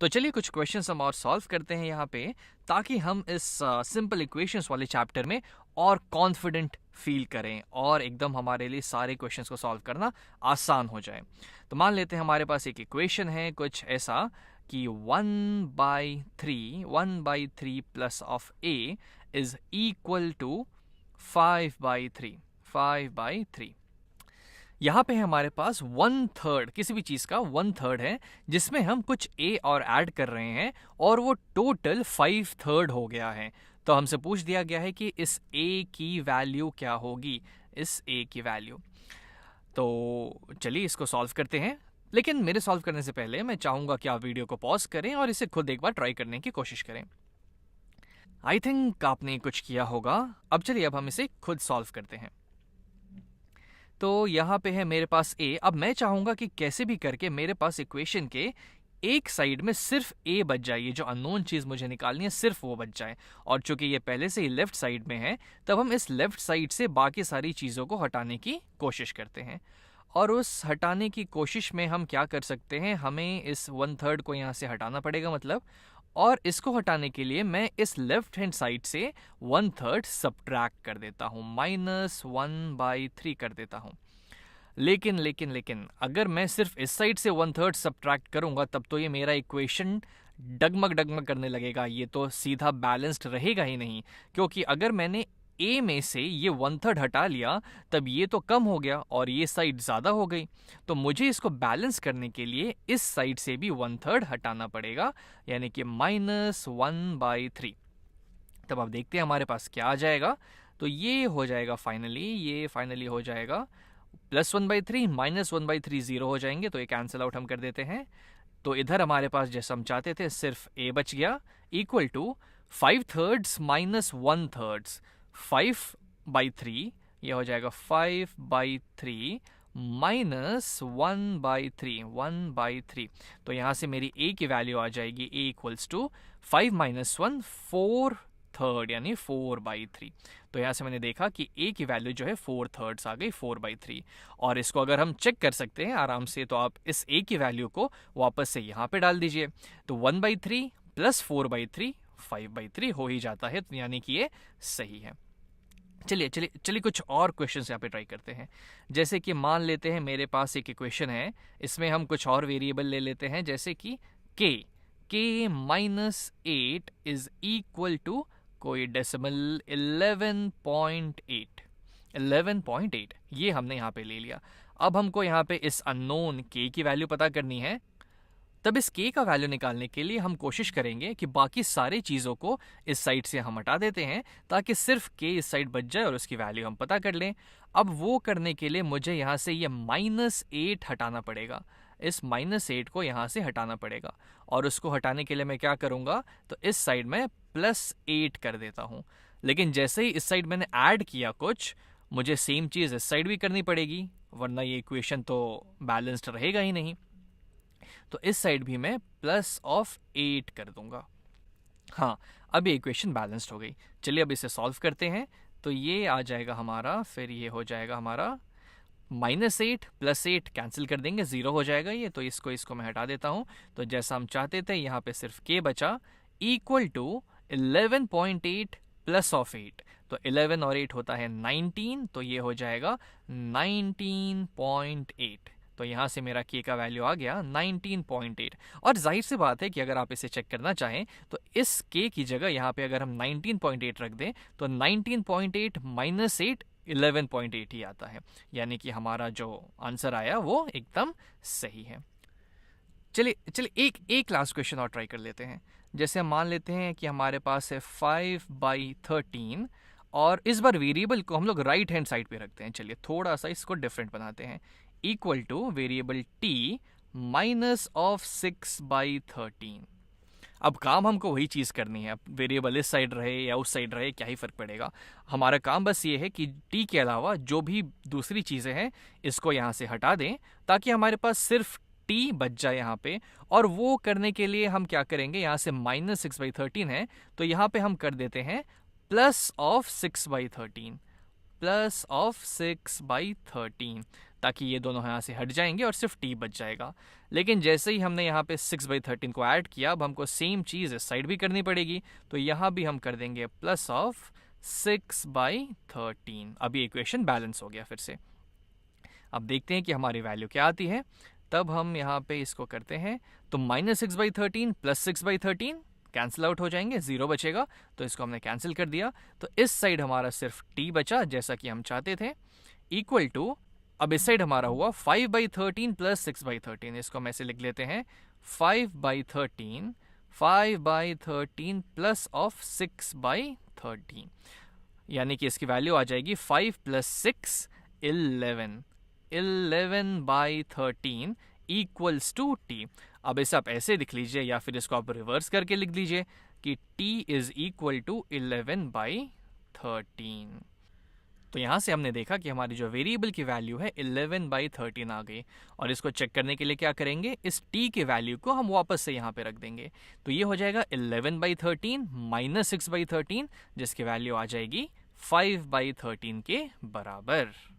तो चलिए कुछ क्वेश्चंस हम और सॉल्व करते हैं यहाँ पे, ताकि हम इस सिंपल इक्वेशंस वाले चैप्टर में और कॉन्फिडेंट फील करें और एकदम हमारे लिए सारे क्वेश्चंस को सॉल्व करना आसान हो जाए। तो मान लेते हैं हमारे पास एक इक्वेशन है कुछ ऐसा कि 1/3 plus of a is equal to 5/3। यहाँ पे हमारे पास 1/3 किसी भी चीज़ का 1/3 है, जिसमें हम कुछ a और ऐड कर रहे हैं और वो टोटल 5/3 हो गया है। तो हमसे पूछ दिया गया है कि इस a की वैल्यू क्या होगी, इस a की वैल्यू। तो चलिए इसको सॉल्व करते हैं, लेकिन मेरे सॉल्व करने से पहले मैं चाहूँगा कि आप वीडियो को पॉज करें और इसे खुद एक बार ट्राई करने की कोशिश करें। आई थिंक आपने कुछ किया होगा। अब चलिए अब हम इसे खुद सॉल्व करते हैं। तो यहाँ पे है मेरे पास a। अब मैं चाहूँगा कि कैसे भी करके मेरे पास इक्वेशन के एक साइड में सिर्फ a बच जाए, ये जो अननोन चीज़ मुझे निकालनी है सिर्फ वो बच जाए। और चूंकि ये पहले से ही लेफ्ट साइड में है, तब हम इस लेफ्ट साइड से बाकी सारी चीज़ों को हटाने की कोशिश करते हैं। और उस हटाने की कोशिश में हम क्या कर सकते हैं, हमें इस 1/3 को यहाँ से हटाना पड़ेगा मतलब, और इसको हटाने के लिए मैं इस लेफ्ट हैंड साइड से 1/3 सब्ट्रैक्ट कर देता हूँ, -1/3 कर देता हूँ। लेकिन अगर मैं सिर्फ इस साइड से 1/3 सब्ट्रैक्ट करूंगा, तब तो ये मेरा इक्वेशन डगमग करने लगेगा, ये तो सीधा बैलेंस्ड रहेगा ही नहीं। क्योंकि अगर मैंने a में से ये 1/3 हटा लिया, तब ये तो कम हो गया और ये साइड ज़्यादा हो गई। तो मुझे इसको बैलेंस करने के लिए इस साइड से भी 1/3 हटाना पड़ेगा, यानी कि -1/3। तब आप देखते हैं हमारे पास क्या आ जाएगा। तो ये हो जाएगा फाइनली हो जाएगा +1/3 -1/3 0 हो जाएंगे, तो ये कैंसिल आउट हम कर देते हैं। तो इधर हमारे पास जैसा हम चाहते थे सिर्फ a बच गया, इक्वल टू 5/3 -1/3 5/3। ये हो जाएगा 5/3 -1/3 तो यहाँ से मेरी a की वैल्यू आ जाएगी a इक्वल्स टू 5 - 1 4/3 यानी 4/3। तो यहाँ से मैंने देखा कि a की वैल्यू जो है 4/3 आ गई, 4/3। और इसको अगर हम चेक कर सकते हैं आराम से, तो आप इस a की वैल्यू को वापस से यहाँ पे डाल दीजिए। तो 1/3 प्लस 4/3 5/3 हो ही जाता है, यानी कि ये सही है। चलिए कुछ और क्वेश्चंस यहाँ पे ट्राई करते हैं। जैसे कि मान लेते हैं मेरे पास एक इक्वेशन है, इसमें हम कुछ और वेरिएबल ले लेते हैं, जैसे कि k -8 इज इक्वल टू कोई डेसिमल 11.8 ये हमने यहाँ पे ले लिया। अब हमको यहाँ पे इस अननोन k की वैल्यू पता करनी है। तब इस k का वैल्यू निकालने के लिए हम कोशिश करेंगे कि बाकी सारी चीज़ों को इस साइड से हम हटा देते हैं, ताकि सिर्फ k इस साइड बच जाए और उसकी वैल्यू हम पता कर लें। अब वो करने के लिए मुझे यहाँ से ये -8 हटाना पड़ेगा, इस -8 को यहाँ से हटाना पड़ेगा। और उसको हटाने के लिए मैं क्या करूँगा, तो इस साइड में +8 कर देता हूँ। लेकिन जैसे ही इस साइड मैंने ऐड किया कुछ, मुझे सेम चीज़ इस साइड भी करनी पड़ेगी, वरना ये इक्वेशन तो बैलेंस्ड रहेगा ही नहीं। तो इस साइड भी मैं +8 कर दूंगा। हाँ, अब ये इक्वेशन बैलेंस्ड हो गई। चलिए अब इसे सॉल्व करते हैं। तो ये आ जाएगा हमारा, फिर ये हो जाएगा हमारा -8 +8 कैंसिल कर देंगे, 0 हो जाएगा ये। तो इसको मैं हटा देता हूँ। तो जैसा हम चाहते थे, यहाँ पे सिर्फ k बचा, इक्वल टू 11.8 प्लस ऑफ 8। तो 11 और 8 होता है 19, तो ये हो जाएगा 19.8। तो यहाँ से मेरा k का वैल्यू आ गया 19.8। और जाहिर सी बात है कि अगर आप इसे चेक करना चाहें, तो इस k की जगह यहाँ पे अगर हम 19.8 रख दें, तो 19.8 - 8 11.8 ही आता है, यानी कि हमारा जो आंसर आया वो एकदम सही है। चलिए एक लास्ट क्वेश्चन और ट्राई कर लेते हैं। जैसे हम मान लेते हैं कि हमारे पास है 5/13, और इस बार वेरिएबल को हम लोग राइट हैंड साइड पे रखते हैं। चलिए थोड़ा सा इसको डिफरेंट बनाते हैं, इक्वल टू वेरिएबल t -6/13। अब काम हमको वही चीज़ करनी है, वेरिएबल इस साइड रहे या उस साइड रहे क्या ही फ़र्क पड़ेगा। हमारा काम बस ये है कि t के अलावा जो भी दूसरी चीज़ें हैं इसको यहाँ से हटा दें, ताकि हमारे पास सिर्फ t बच जाए यहाँ पे। और वो करने के लिए हम क्या करेंगे, यहाँ से -6/13 है, तो यहाँ पे हम कर देते हैं +6/13। प्लस ऑफ 6/13, ताकि ये दोनों यहाँ से हट जाएंगे और सिर्फ t बच जाएगा। लेकिन जैसे ही हमने यहाँ पे 6/13 को ऐड किया, अब हमको सेम चीज़ इस साइड भी करनी पड़ेगी, तो यहाँ भी हम कर देंगे प्लस ऑफ 6/13। अब ये इक्वेशन बैलेंस हो गया फिर से। अब देखते हैं कि हमारी वैल्यू क्या आती है। तब हम यहाँ पे इसको करते हैं, तो -6/13 प्लस 6/13 कैंसिल आउट हो जाएंगे, 0 बचेगा, तो इसको हमने कैंसिल कर दिया। तो इस साइड हमारा सिर्फ t बचा, जैसा कि हम चाहते थे, इक्वल टू, अब इस साइड हमारा हुआ 5/13 प्लस 6/13। इसको हम ऐसे लिख लेते हैं, 5/13 प्लस ऑफ 6/13, यानी कि इसकी वैल्यू आ जाएगी 5 + 6 11 11/13 इक्वल्स टू t। अब इसे आप ऐसे लिख लीजिए, या फिर इसको आप रिवर्स करके लिख लीजिए कि t इज इक्वल टू 11/13। तो यहाँ से हमने देखा कि हमारी जो वेरिएबल की वैल्यू है 11/13 आ गई, और इसको चेक करने के लिए क्या करेंगे, इस t के वैल्यू को हम वापस से यहाँ पे रख देंगे। तो ये हो जाएगा 11/13 माइनस 6/13, जिसकी वैल्यू आ जाएगी 5/13 के बराबर।